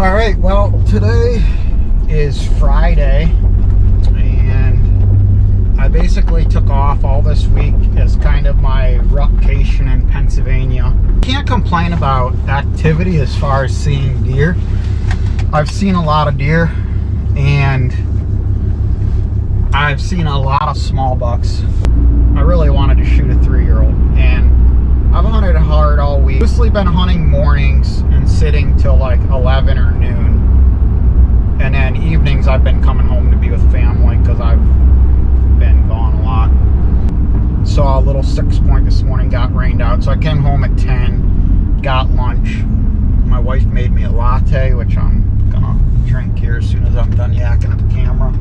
All right, well, today is Friday, and I basically took off all this week as kind of my rutcation in Pennsylvania. Can't complain about activity as far as seeing deer. I've seen a lot of deer, and I've seen a lot of small bucks. I really wanted to shoot a 3-year-old, and I've hunted hard all week. Mostly been hunting mornings and sitting till like 11 or noon, and then evenings I've been coming home to be with family because I've been gone a lot. Saw a little 6-point this morning, got rained out, so I came home at 10, got lunch. My wife made me a latte, which I'm gonna drink here as soon as I'm done yakking at the camera.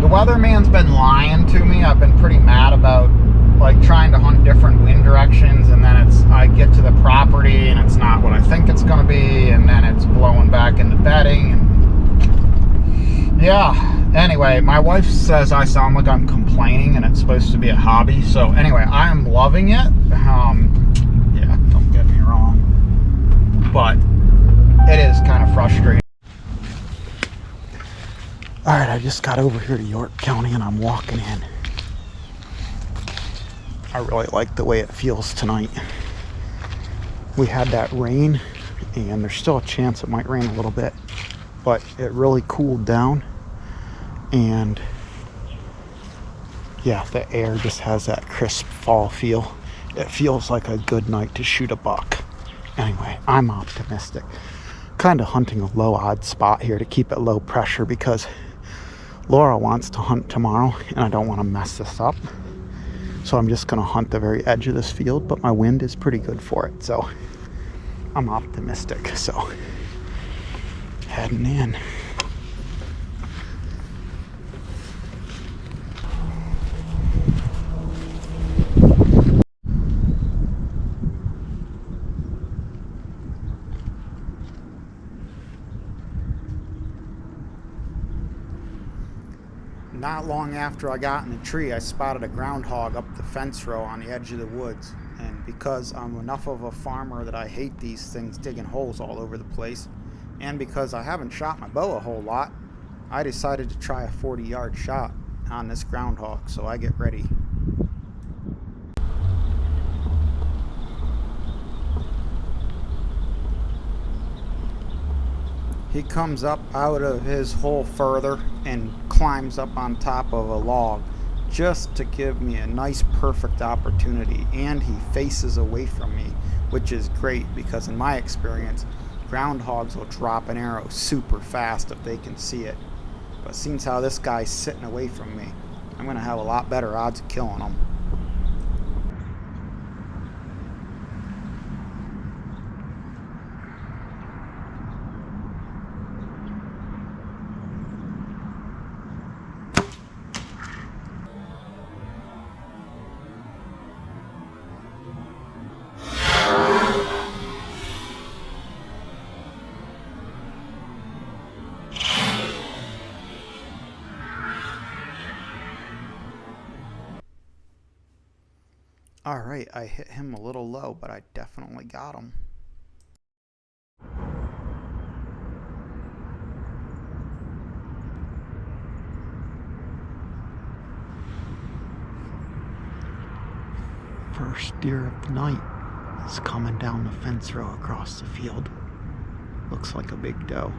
The weatherman's been lying to me. I've been pretty mad about like trying to hunt different wind directions, and then I get to the property and it's not what I think it's gonna be, and then it's blowing back into bedding, and yeah. Anyway, my wife says I sound like I'm complaining and it's supposed to be a hobby. So anyway, I am loving it. Yeah, don't get me wrong, but it is kind of frustrating. All right, I just got over here to York County and I'm walking in. I really like the way it feels tonight. We had that rain, and there's still a chance it might rain a little bit, but it really cooled down, and yeah, the air just has that crisp fall feel. It feels like a good night to shoot a buck. Anyway, I'm optimistic. Kind of hunting a low odd spot here to keep it low pressure because Laura wants to hunt tomorrow and I don't want to mess this up. So I'm just going to hunt the very edge of this field, but my wind is pretty good for it. So I'm optimistic. So heading in. Not long after I got in the tree, I spotted a groundhog up the fence row on the edge of the woods. And because I'm enough of a farmer that I hate these things digging holes all over the place, and because I haven't shot my bow a whole lot, I decided to try a 40-yard shot on this groundhog. So I get ready. He comes up out of his hole further and climbs up on top of a log just to give me a nice perfect opportunity, and he faces away from me, which is great because in my experience groundhogs will drop an arrow super fast if they can see it. But seeing how this guy's sitting away from me, I'm gonna have a lot better odds of killing him. Alright, I hit him a little low, but I definitely got him. First deer of the night is coming down the fence row across the field. Looks like a big doe.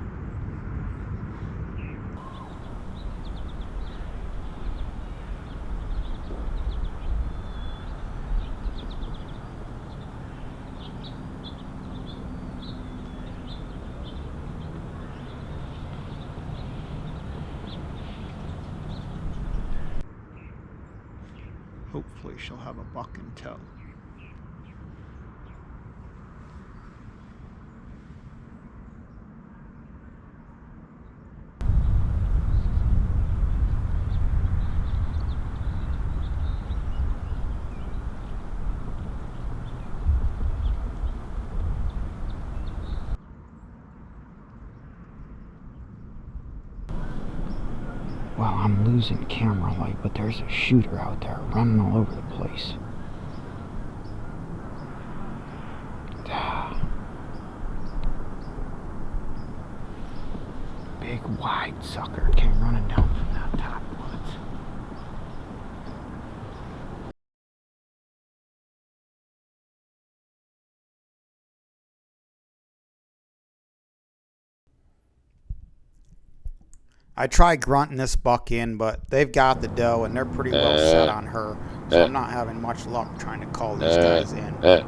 Hopefully she'll have a buck in tow. Well, I'm losing camera light, but there's a shooter out there running all over the place. big wide sucker came running down from that top woods. I tried grunting this buck in, but they've got the doe and they're pretty well set on her, so I'm not having much luck trying to call these guys in.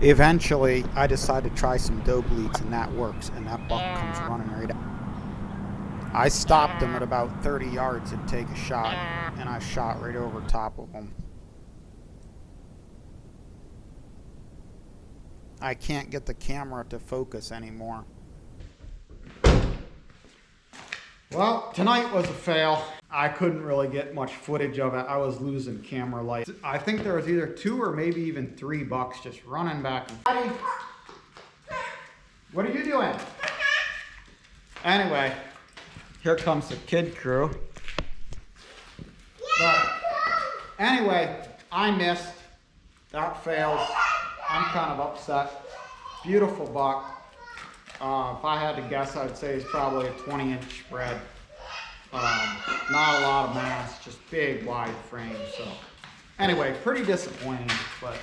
Eventually, I decided to try some doe bleeds, and that works, and that buck comes running right out. I stopped him at about 30 yards and take a shot, and I shot right over top of him. I can't get the camera to focus anymore. Well, tonight was a fail. I couldn't really get much footage of it. I was losing camera light. I think there was either 2 or maybe even 3 bucks just running back and forth. What are you doing? Anyway, here comes the kid crew. But anyway, I missed. That fails. I'm kind of upset. Beautiful buck. If I had to guess, I'd say it's probably a 20-inch spread. Not a lot of mass, just big, wide frame. So anyway, pretty disappointing, but.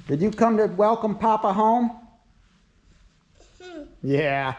Did you come to welcome Papa home? Yeah.